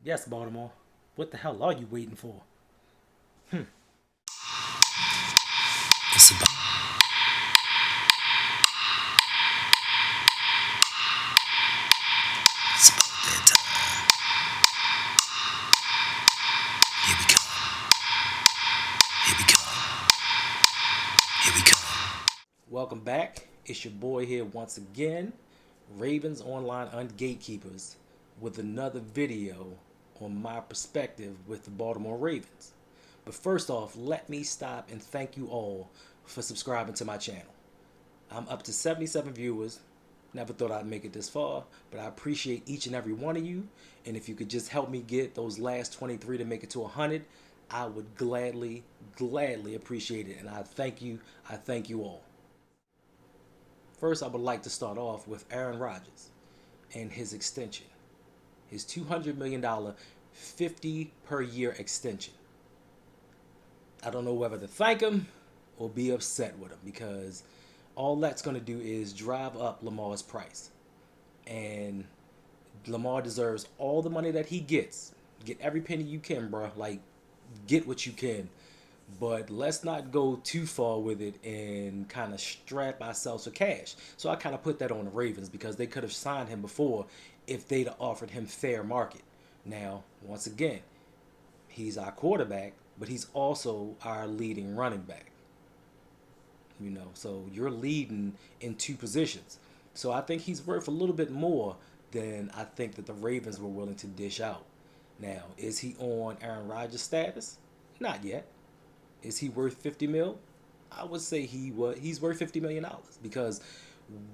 Yes, Baltimore. What the hell are you waiting for? It's about, it's about that time. Here we come. Here we come. Here we come. Welcome back. It's your boy here once again, Ravens Online Ungatekeepers, with another video on my perspective with the Baltimore Ravens. But first off, let me stop and thank you all for subscribing to my channel. I'm up to 77 viewers. Never thought I'd make it this far, but I appreciate each and every one of you. And if you could just help me get those last 23 to make it to 100, I would gladly appreciate it. And I thank you. I thank you all. First, I would like to start off with Aaron Rodgers and his extension, his $200 million 50 per year extension. I don't know whether to thank him or be upset with him because all that's going to do is drive up Lamar's price. And Lamar deserves all the money that he gets. Get every penny you can, bro. Like, get what you can. But let's not go too far with it and kind of strap ourselves for cash. So I kind of put that on the Ravens because they could have signed him before if they'd offered him fair market. Now, once again, he's our quarterback, but he's also our leading running back. So you're leading in two positions. So I think he's worth a little bit more than I think that the Ravens were willing to dish out. Now, is he on Aaron Rodgers' status? Not yet. Is he worth 50 mil? I would say he's worth $50 million because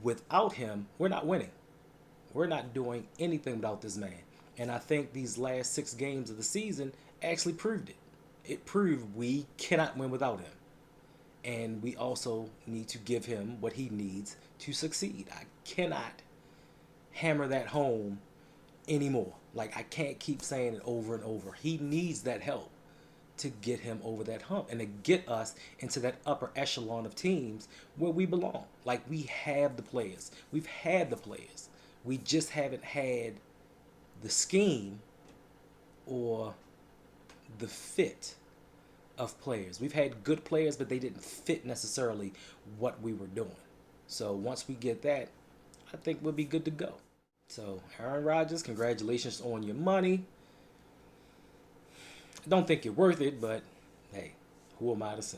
without him, we're not winning. We're not doing anything without this man. And I think these last 6 games of the season actually proved it. It proved we cannot win without him. And we also need to give him what he needs to succeed. I cannot hammer that home anymore. Like, I can't keep saying it over and over. He needs that help to get him over that hump and to get us into that upper echelon of teams where we belong. Like, we have the players. We've had the players. We just haven't had the scheme or the fit of players. We've had good players, but they didn't fit necessarily what we were doing. So once we get that, I think we'll be good to go. So Aaron Rodgers, congratulations on your money. I don't think you're worth it, but hey, who am I to say?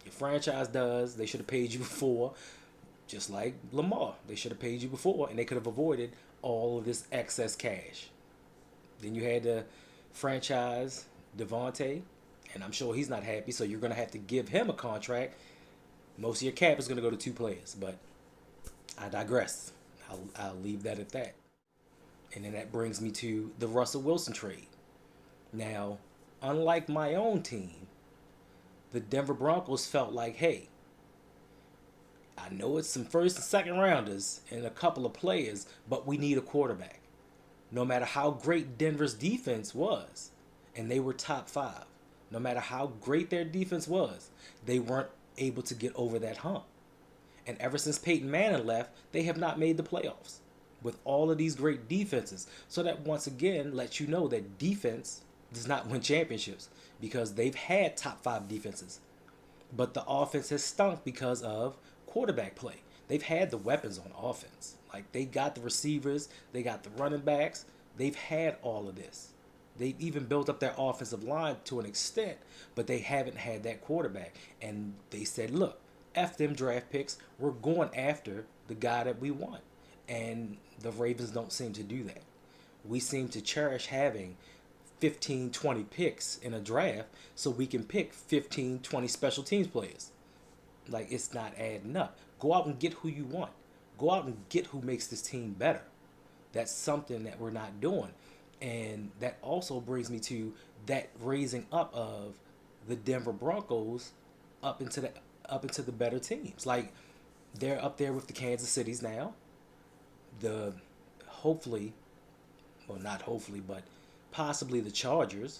Your franchise does. They should have paid you before, just like Lamar. They should have paid you before, and they could have avoided all of this excess cash. Then you had to franchise Devontae, and I'm sure he's not happy, so you're going to have to give him a contract. Most of your cap is going to go to 2 players, but I digress. I'll leave that at that. And then that brings me to the Russell Wilson trade. Now, unlike my own team, the Denver Broncos felt like, hey, I know it's some first and second rounders and a couple of players, but we need a quarterback. No matter how great Denver's defense was, and they were top 5, no matter how great their defense was, they weren't able to get over that hump. And ever since Peyton Manning left, they have not made the playoffs with all of these great defenses. So that once again lets you know that defense does not win championships because they've had top 5 defenses. But the offense has stunk because of quarterback play. They've had the weapons on offense. Like, they got the receivers, they got the running backs. They've had all of this. They've even built up their offensive line to an extent, but they haven't had that quarterback. And they said, look, F them draft picks. We're going after the guy that we want. And the Ravens don't seem to do that. We seem to cherish having 15, 20 picks in a draft so we can pick 15, 20 special teams players. Like, it's not adding up. Go out and get who you want. Go out and get who makes this team better. That's something that we're not doing. And that also brings me to that raising up of the Denver Broncos up into the better teams. Like, they're up there with the Kansas Cities now. The hopefully, well, not hopefully, but possibly the Chargers.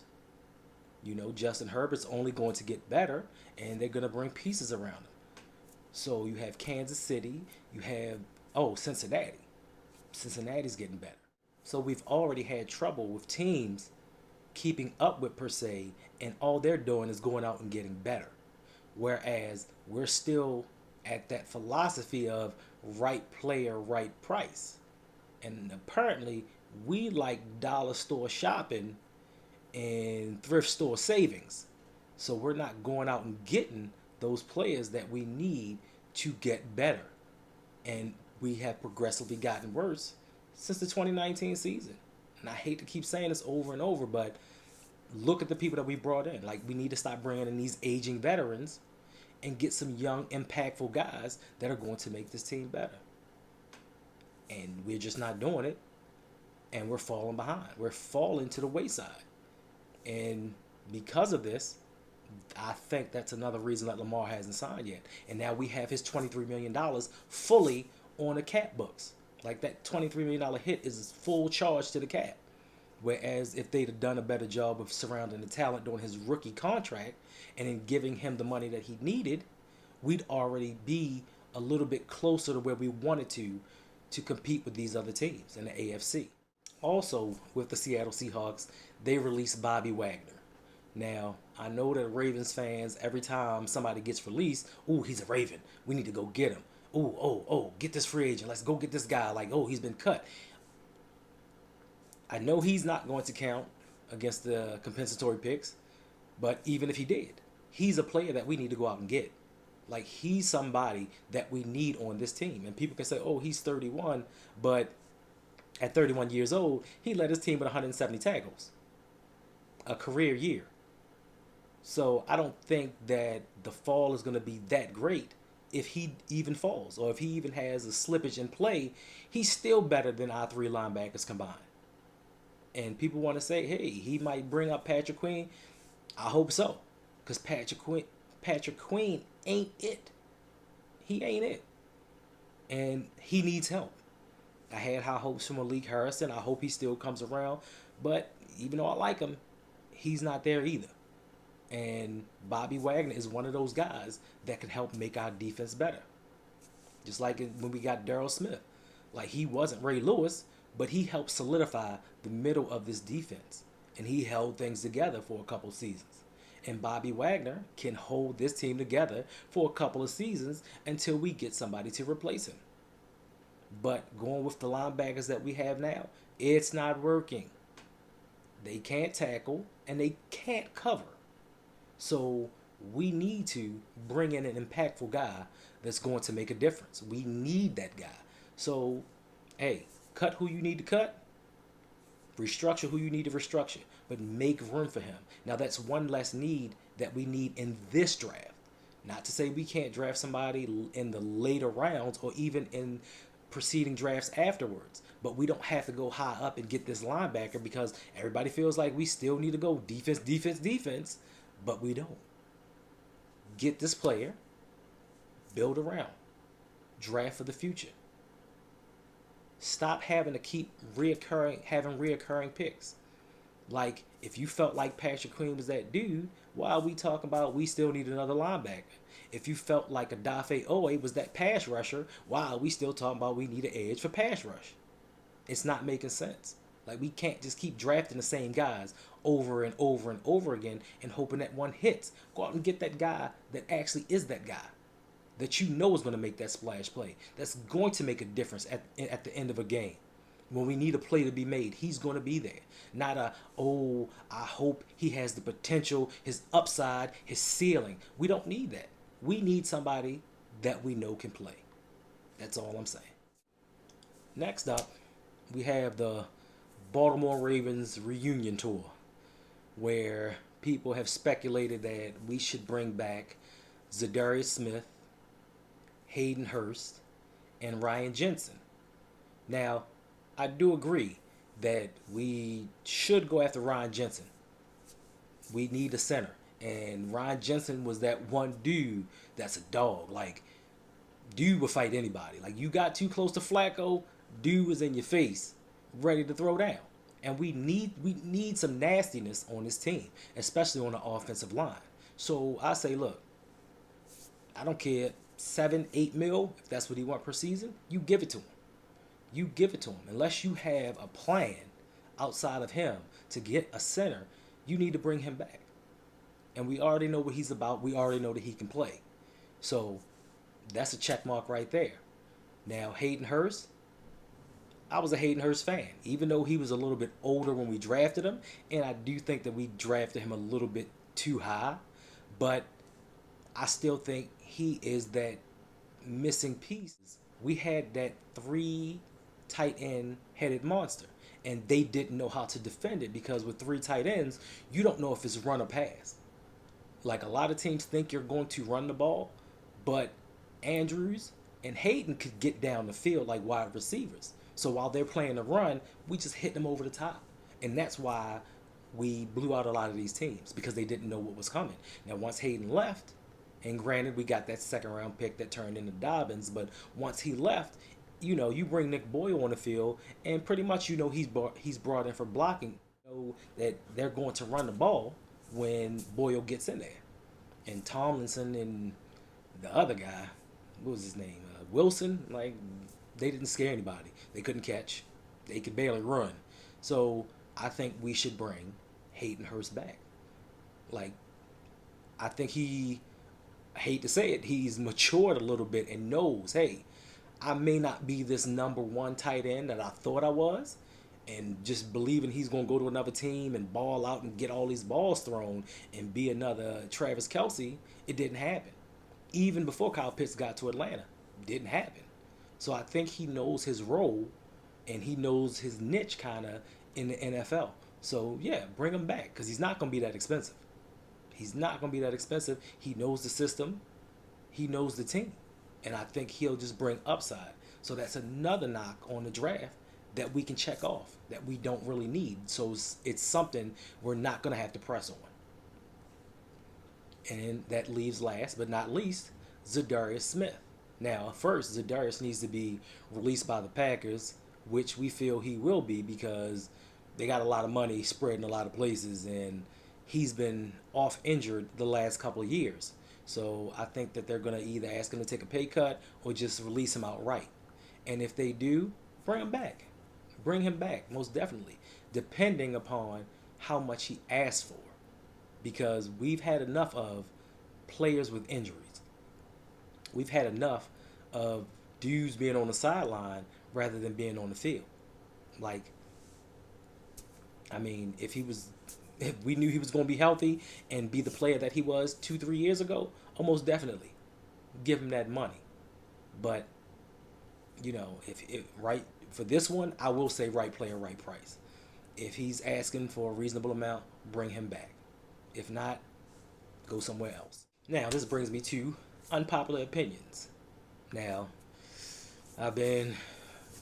Justin Herbert's only going to get better, and they're going to bring pieces around him. So you have Kansas City, you have Cincinnati. Cincinnati's getting better. So we've already had trouble with teams keeping up with per se, and all they're doing is going out and getting better. Whereas we're still at that philosophy of right player, right price. And apparently we like dollar store shopping and thrift store savings. So we're not going out and getting those players that we need to get better. And we have progressively gotten worse since the 2019 season. And I hate to keep saying this over and over, but look at the people that we brought in. Like, we need to stop bringing in these aging veterans and get some young, impactful guys that are going to make this team better. And we're just not doing it. And we're falling behind. We're falling to the wayside. And because of this, I think that's another reason that Lamar hasn't signed yet. And now we have his $23 million fully on the cap books. Like, that $23 million hit is full charge to the cap. Whereas if they'd have done a better job of surrounding the talent during his rookie contract and in giving him the money that he needed, we'd already be a little bit closer to where we wanted to compete with these other teams in the AFC. Also, with the Seattle Seahawks, they released Bobby Wagner. Now, I know that Ravens fans, every time somebody gets released, ooh, he's a Raven. We need to go get him. Ooh, get this free agent. Let's go get this guy. Like, oh, he's been cut. I know he's not going to count against the compensatory picks, but even if he did, he's a player that we need to go out and get. Like, he's somebody that we need on this team. And people can say, oh, he's 31, but at 31 years old, he led his team with 170 tackles. A career year. So I don't think that the fall is going to be that great if he even falls, or if he even has a slippage in play. He's still better than our three linebackers combined. And people want to say, hey, he might bring up Patrick Queen. I hope so. Because Patrick Queen ain't it. He ain't it. And he needs help. I had high hopes for Malik Harrison. I hope he still comes around. But even though I like him, he's not there either. And Bobby Wagner is one of those guys that can help make our defense better. Just like when we got Darryl Smith. Like, he wasn't Ray Lewis, but he helped solidify the middle of this defense. And he held things together for a couple seasons. And Bobby Wagner can hold this team together for a couple of seasons until we get somebody to replace him. But going with the linebackers that we have now, it's not working. They can't tackle and they can't cover. So we need to bring in an impactful guy that's going to make a difference. We need that guy. So, hey, cut who you need to cut. Restructure who you need to restructure. But make room for him. Now, that's one less need that we need in this draft. Not to say we can't draft somebody in the later rounds or even in preceding drafts afterwards. But we don't have to go high up and get this linebacker because everybody feels like we still need to go defense. But we don't. Get this player. Build around. Draft for the future. Stop having to keep reoccurring picks. Like, if you felt like Patrick Queen was that dude, why are we talking about we still need another linebacker? If you felt like Adafe Owe was that pass rusher, why are we still talking about we need an edge for pass rush? It's not making sense. Like, we can't just keep drafting the same guys over and over and over again and hoping that one hits. Go out and get that guy that actually is that guy. That you know is going to make that splash play. That's going to make a difference at the end of a game. When we need a play to be made, he's going to be there. Not I hope he has the potential, his upside, his ceiling. We don't need that. We need somebody that we know can play. That's all I'm saying. Next up, we have the Baltimore Ravens reunion tour, where people have speculated that we should bring back Zadarius Smith, Hayden Hurst, and Ryan Jensen. Now, I do agree that we should go after Ryan Jensen. We need a center. And Ryan Jensen was that one dude that's a dog. Like, dude would fight anybody. Like, you got too close to Flacco, dude was in your face, ready to throw down. And we need some nastiness on this team, especially on the offensive line. So I say, look, I don't care, $7-8 mil, if that's what he wants per season, you give it to him. you give it to him. Unless you have a plan outside of him to get a center, you need to bring him back. And we already know what he's about. We already know that he can play. So that's a check mark right there. Now, Hayden Hurst, I was a Hayden Hurst fan, even though he was a little bit older when we drafted him. And I do think that we drafted him a little bit too high. But I still think he is that missing piece. We had that 3 tight end headed monster, and they didn't know how to defend it because with 3 tight ends, you don't know if it's run or pass. Like, a lot of teams think you're going to run the ball, but Andrews and Hayden could get down the field like wide receivers. So while they're playing the run, we just hit them over the top. And that's why we blew out a lot of these teams, because they didn't know what was coming. Now, once Hayden left, and granted, we got that second round pick that turned into Dobbins, but once he left, you bring Nick Boyle on the field, and pretty much he's brought in for blocking. You know that they're going to run the ball when Boyle gets in there. And Tomlinson and the other guy, what was his name? Wilson, like, they didn't scare anybody. They couldn't catch. They could barely run. So I think we should bring Hayden Hurst back. Like, I think I hate to say it, he's matured a little bit and knows, hey, I may not be this number 1 tight end that I thought I was, and just believing he's going to go to another team and ball out and get all these balls thrown and be another Travis Kelce. It didn't happen. Even before Kyle Pitts got to Atlanta, it didn't happen. So I think he knows his role and he knows his niche kind of in the NFL. So yeah, bring him back, because he's not going to be that expensive. He's not going to be that expensive. He knows the system. He knows the team. And I think he'll just bring upside. So that's another knock on the draft that we can check off that we don't really need. So it's something we're not going to have to press on. And that leaves last but not least, Zadarius Smith. Now, first, Zadarius needs to be released by the Packers, which we feel he will be, because they got a lot of money spread in a lot of places, and he's been off injured the last couple of years. So I think that they're going to either ask him to take a pay cut or just release him outright. And if they do, bring him back. Bring him back, most definitely, depending upon how much he asks for. Because we've had enough of players with injuries. We've had enough of dudes being on the sideline rather than being on the field. Like, I mean, if we knew he was going to be healthy and be the player that he was 2-3 years ago, almost definitely give him that money. But, if right for this one, I will say right player, right price. If he's asking for a reasonable amount, bring him back. If not, go somewhere else. Now, this brings me to unpopular opinions. Now, I've been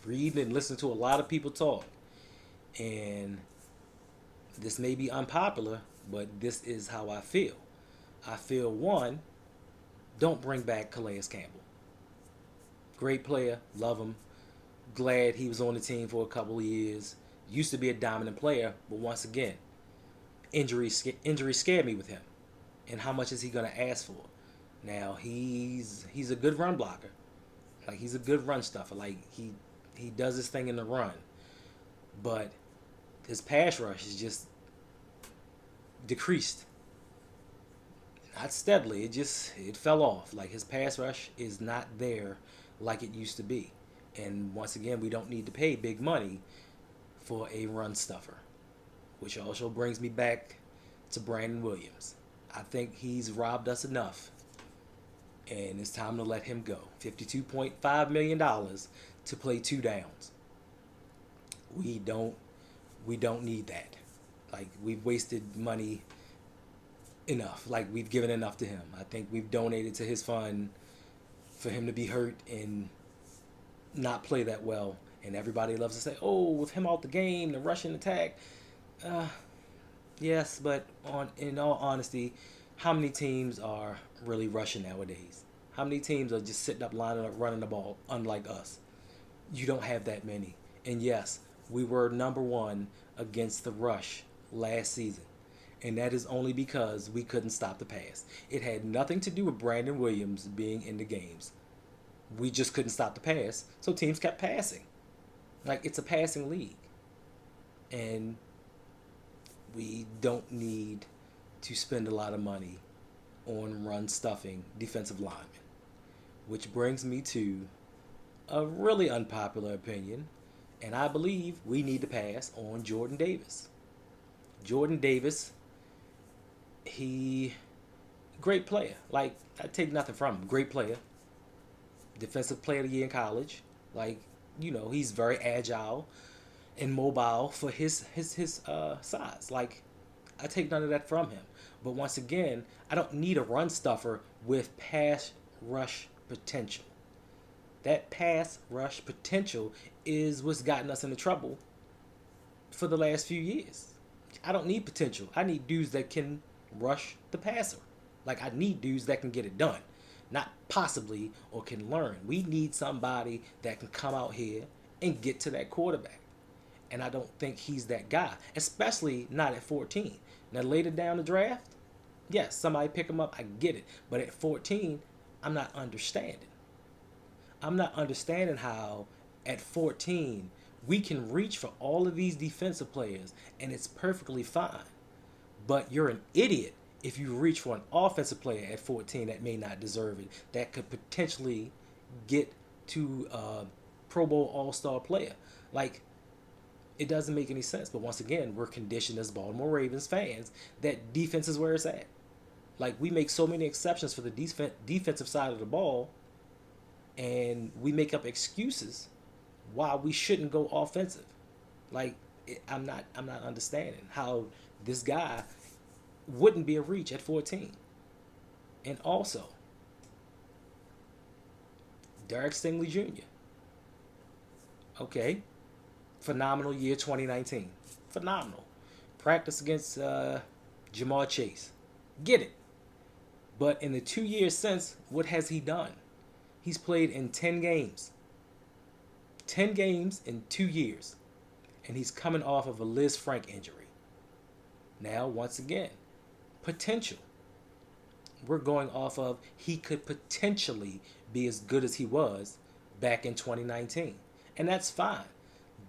reading and listening to a lot of people talk, and this may be unpopular, but this is how I feel. I feel, one, don't bring back Calais Campbell. Great player, love him. Glad he was on the team for a couple of years. Used to be a dominant player, but once again, injury scared me with him. And how much is he going to ask for? Now, he's a good run blocker. Like, he's a good run stuffer. Like, he does his thing in the run. But his pass rush is just decreased. Not steadily. It fell off. Like, his pass rush is not there like it used to be. And once again, we don't need to pay big money for a run stuffer. Which also brings me back to Brandon Williams. I think he's robbed us enough. And it's time to let him go. $52.5 million to play 2 downs. We don't need that. Like, we've wasted money enough. Like, we've given enough to him. I think we've donated to his fund for him to be hurt and not play that well. And everybody loves to say, oh, with him out the game, the rushing attack. Yes, but in all honesty, how many teams are really rushing nowadays? How many teams are just sitting up, lining up, running the ball, unlike us? You don't have that many. And yes, we were number 1 against the rush last season. And that is only because we couldn't stop the pass. It had nothing to do with Brandon Williams being in the games. We just couldn't stop the pass, so teams kept passing. Like, it's a passing league. And we don't need to spend a lot of money on run stuffing defensive linemen. Which brings me to a really unpopular opinion, and I believe we need to pass on Jordan Davis. Jordan Davis, he great player. Like, I take nothing from him. Great player. Defensive player of the year in college. Like, he's very agile and mobile for his size. Like, I take none of that from him. But once again, I don't need a run stuffer with pass rush potential. That pass rush potential is what's gotten us into trouble for the last few years. I don't need potential. I need dudes that can rush the passer. Like, I need dudes that can get it done. Not possibly or can learn. We need somebody that can come out here and get to that quarterback. And I don't think he's that guy, especially not at 14. Now, later down the draft, yes, somebody pick him up, I get it. But at 14, I'm not understanding. I'm not understanding how at 14 we can reach for all of these defensive players and it's perfectly fine. But you're an idiot if you reach for an offensive player at 14 that may not deserve it, that could potentially get to a Pro Bowl All-Star player. Like, it doesn't make any sense. But once again, we're conditioned as Baltimore Ravens fans that defense is where it's at. Like, we make so many exceptions for the defensive side of the ball, and we make up excuses why we shouldn't go offensive. Like, I'm not understanding how this guy wouldn't be a reach at 14. And also, Derek Stingley Jr. Okay, phenomenal year 2019. Phenomenal. Practice against Jamar Chase. Get it. But in the 2 years since, what has he done? He's played in 10 games. 10 games in 2 years. And he's coming off of a Liz Frank injury. Now, once again, potential. We're going off of he could potentially be as good as he was back in 2019. And that's fine.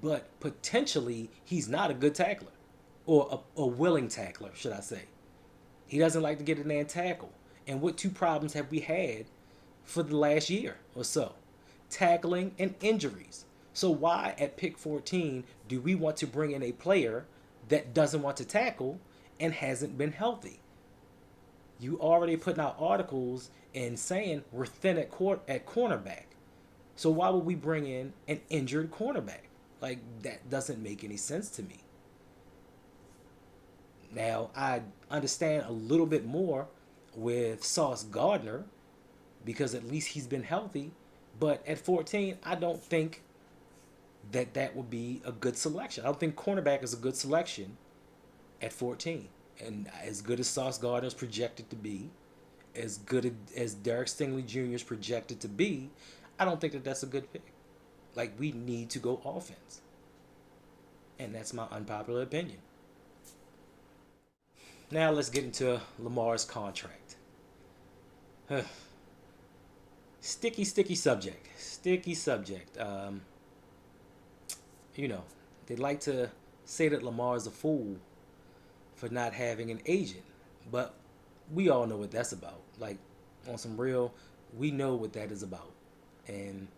But potentially, he's not a good tackler. Or a willing tackler, should I say. He doesn't like to get in there and tackle. And what two problems have we had for the last year or so? Tackling and injuries. So why at pick 14 do we want to bring in a player that doesn't want to tackle and hasn't been healthy? You already putting out articles and saying we're thin at cornerback. So why would we bring in an injured cornerback? Like, that doesn't make any sense to me. Now, I understand a little bit more with Sauce Gardner because at least he's been healthy. But at 14, I don't think that would be a good selection. I don't think cornerback is a good selection at 14. And as good as Sauce Gardner is projected to be, as good as Derek Stingley Jr. is projected to be, I don't think that's a good pick. Like, we need to go offense. And that's my unpopular opinion. Now let's get into Lamar's contract. Sticky subject. Sticky subject. They like to say that Lamar is a fool for not having an agent. But we all know what that's about. Like, on some real, we know what that is about. And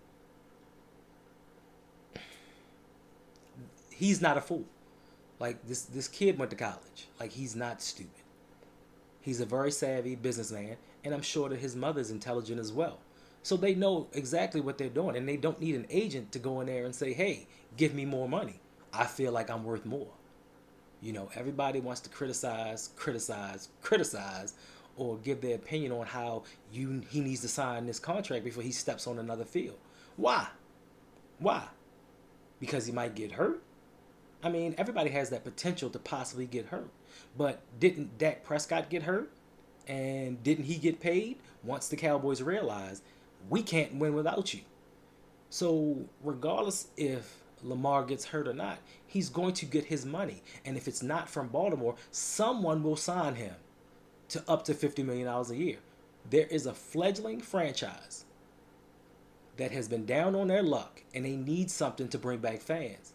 he's not a fool. Like, this kid went to college. Like, he's not stupid. He's a very savvy businessman, and I'm sure that his mother's intelligent as well. So they know exactly what they're doing, and they don't need an agent to go in there and say, hey, give me more money. I feel like I'm worth more. Everybody wants to criticize, or give their opinion on how he needs to sign this contract before he steps on another field. Why? Because he might get hurt? I mean, everybody has that potential to possibly get hurt. But didn't Dak Prescott get hurt? And didn't he get paid once the Cowboys realized we can't win without you? So regardless if Lamar gets hurt or not, he's going to get his money. And if it's not from Baltimore, someone will sign him to up to $50 million a year. There is a fledgling franchise that has been down on their luck and they need something to bring back fans.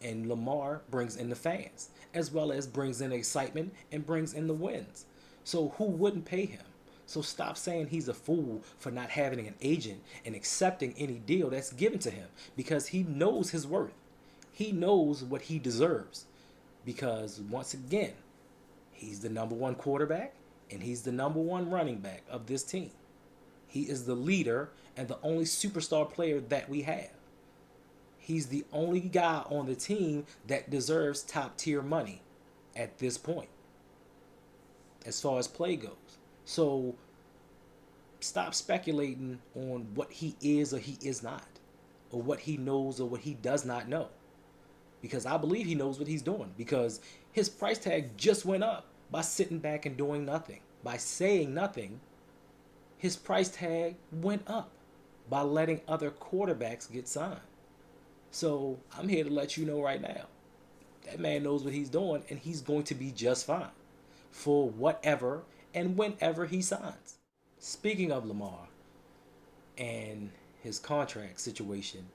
And Lamar brings in the fans, as well as brings in excitement and brings in the wins. So who wouldn't pay him? So stop saying he's a fool for not having an agent and accepting any deal that's given to him, because he knows his worth. He knows what he deserves. Because once again, he's the number one quarterback and he's the number one running back of this team. He is the leader and the only superstar player that we have. He's the only guy on the team that deserves top tier money at this point, as far as play goes. So stop speculating on what he is or he is not, or what he knows or what he does not know. Because I believe he knows what he's doing, because his price tag just went up by sitting back and doing nothing. By saying nothing, his price tag went up by letting other quarterbacks get signed. So I'm here to let you know right now, that man knows what he's doing and he's going to be just fine for whatever and whenever he signs. Speaking of Lamar and his contract situation,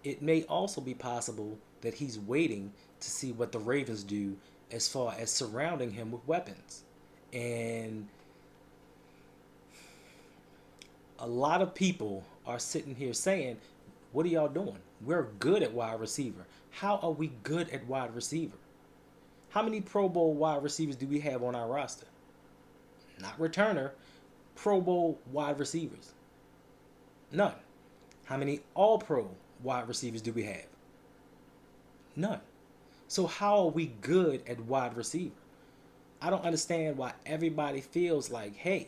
it may also be possible that he's waiting to see what the Ravens do as far as surrounding him with weapons. And a lot of people are sitting here saying, what are y'all doing? We're good at wide receiver. How are we good at wide receiver? How many Pro Bowl wide receivers do we have on our roster? Not returner, Pro Bowl wide receivers. None. How many All-Pro wide receivers do we have? None. So how are we good at wide receiver? I don't understand why everybody feels like, hey,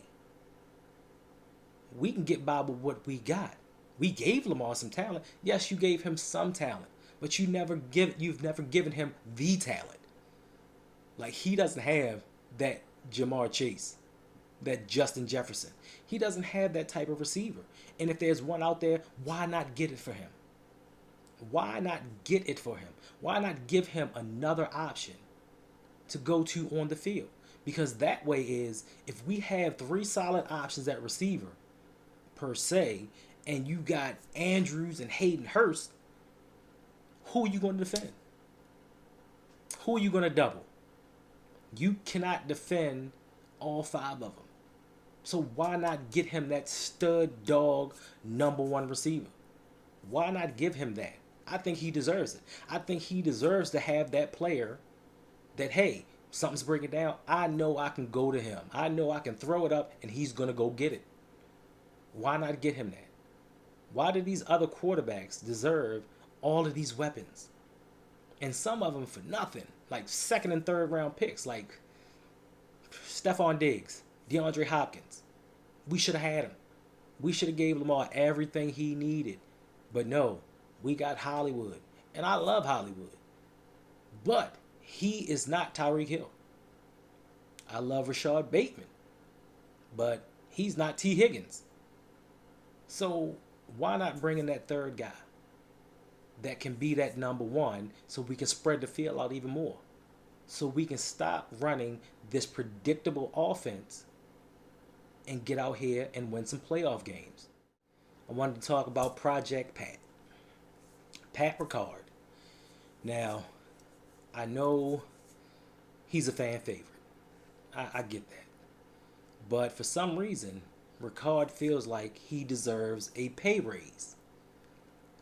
we can get by with what we got. We gave Lamar some talent. Yes, you gave him some talent, but you've never given him the talent. Like, he doesn't have that Jamar Chase, that Justin Jefferson. He doesn't have that type of receiver. And if there's one out there, why not get it for him? Why not get it for him? Why not give him another option to go to on the field? Because that way is, if we have three solid options at receiver, per se, and you got Andrews and Hayden Hurst, who are you going to defend? Who are you going to double? You cannot defend all five of them. So why not get him that stud dog number one receiver? Why not give him that? I think he deserves it. I think he deserves to have that player that, hey, something's breaking down. I know I can go to him. I know I can throw it up and he's going to go get it. Why not get him that? Why do these other quarterbacks deserve all of these weapons? And some of them for nothing. Like second and third round picks. Like Stephon Diggs, DeAndre Hopkins. We should have had him. We should have gave Lamar everything he needed. But no, we got Hollywood. And I love Hollywood. But he is not Tyreek Hill. I love Rashad Bateman. But he's not T. Higgins. So why not bring in that third guy that can be that number one, so we can spread the field out even more? So we can stop running this predictable offense and get out here and win some playoff games. I wanted to talk about Project Pat. Pat Ricard. Now, I know he's a fan favorite. I get that. But for some reason, Ricard feels like he deserves a pay raise.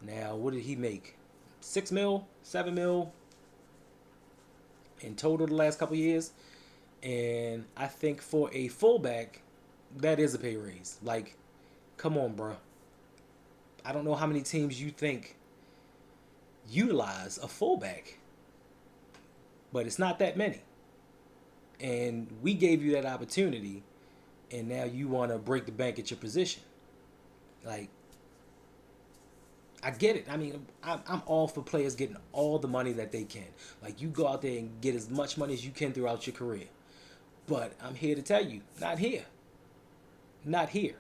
Now, what did he make? 6 mil? 7 mil? In total the last couple years? And I think for a fullback, that is a pay raise. Like, come on, bro. I don't know how many teams you think utilize a fullback, but it's not that many. And we gave you that opportunity, and now you want to break the bank at your position. Like, I get it. I mean, I'm all for players getting all the money that they can. Like, you go out there and get as much money as you can throughout your career. But I'm here to tell you, not here. Not here.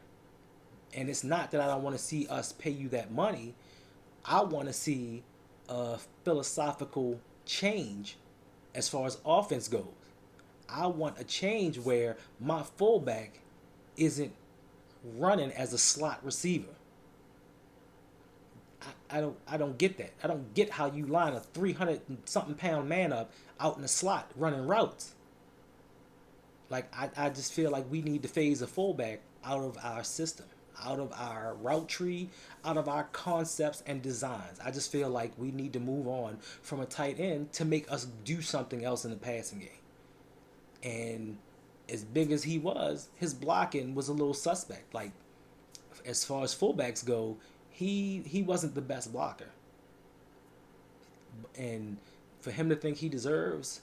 And it's not that I don't want to see us pay you that money. I want to see a philosophical change as far as offense goes. I want a change where my fullback isn't running as a slot receiver. I don't get that. I don't get how you line a 300 and something pound man up out in the slot running routes. Like I just feel like we need to phase a fullback out of our system, out of our route tree, out of our concepts and designs. I just feel like we need to move on from a tight end to make us do something else in the passing game. And as big as he was, his blocking was a little suspect. Like as far as fullbacks go, he wasn't the best blocker. And for him to think he deserves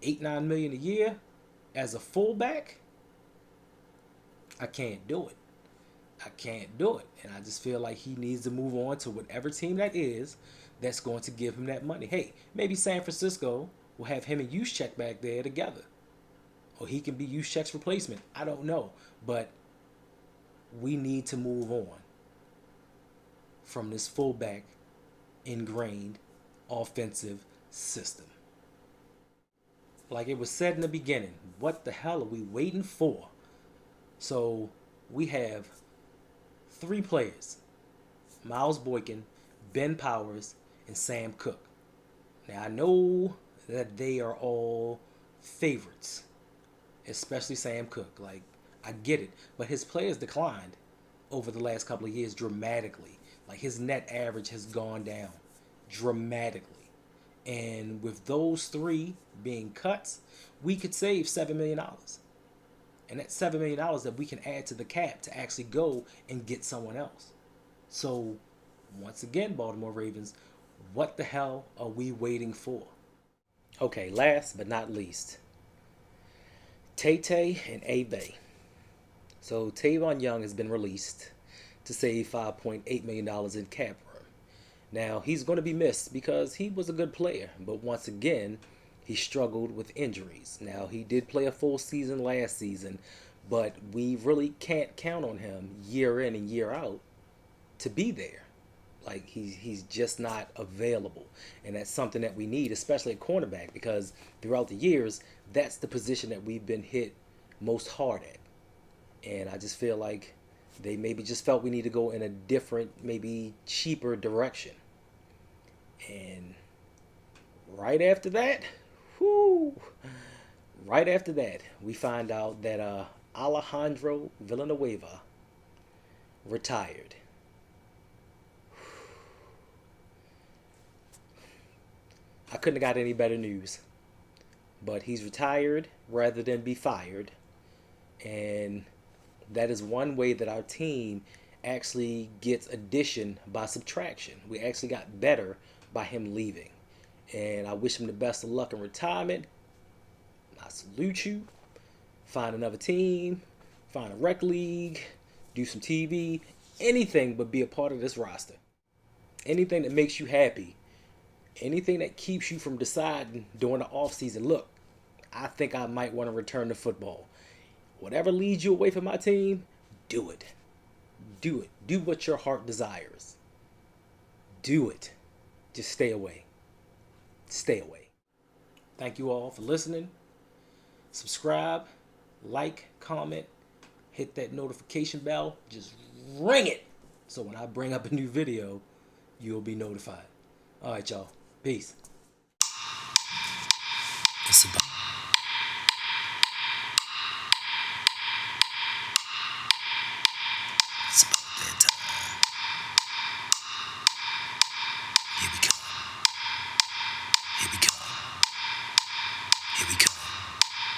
8-9 million a year as a fullback, I can't do it. I can't do it. And I just feel like he needs to move on to whatever team that is that's going to give him that money. Hey, maybe San Francisco will have him and Juszczyk back there together. Or he can be Juszczyk's replacement. I don't know. But we need to move on from this fullback ingrained offensive system. Like it was said in the beginning, what the hell are we waiting for? So we have 3 players, Miles Boykin, Ben Powers, and Sam Cook. Now I know that they are all favorites, especially Sam Cook. Like I get it, but his play has declined over the last couple of years dramatically. Like his net average has gone down dramatically. And with those 3 being cuts, we could save $7 million. And that's $7 million that we can add to the cap to actually go and get someone else. So, once again, Baltimore Ravens, what the hell are we waiting for? Okay, last but not least, Tay and Abe. So, Tavon Young has been released to save $5.8 million in cap room. Now, he's going to be missed because he was a good player, but once again, he struggled with injuries. Now, he did play a full season last season, but we really can't count on him year in and year out to be there. Like, he's just not available. And that's something that we need, especially at cornerback, because throughout the years, that's the position that we've been hit most hard at. And I just feel like they maybe just felt we need to go in a different, maybe cheaper direction. And right after that, we find out that Alejandro Villanueva retired. I couldn't have got any better news. But he's retired rather than be fired. And that is one way that our team actually gets addition by subtraction. We actually got better by him leaving. And I wish him the best of luck in retirement. I salute you. Find another team. Find a rec league. Do some TV. Anything but be a part of this roster. Anything that makes you happy. Anything that keeps you from deciding during the offseason, look, I think I might want to return to football. Whatever leads you away from my team, do it. Do it. Do what your heart desires. Do it. Just stay away. Stay away. Thank you all for listening. Subscribe, like, comment, hit that notification bell. Just ring it. So when I bring up a new video, you'll be notified. All right, y'all. Peace. It's about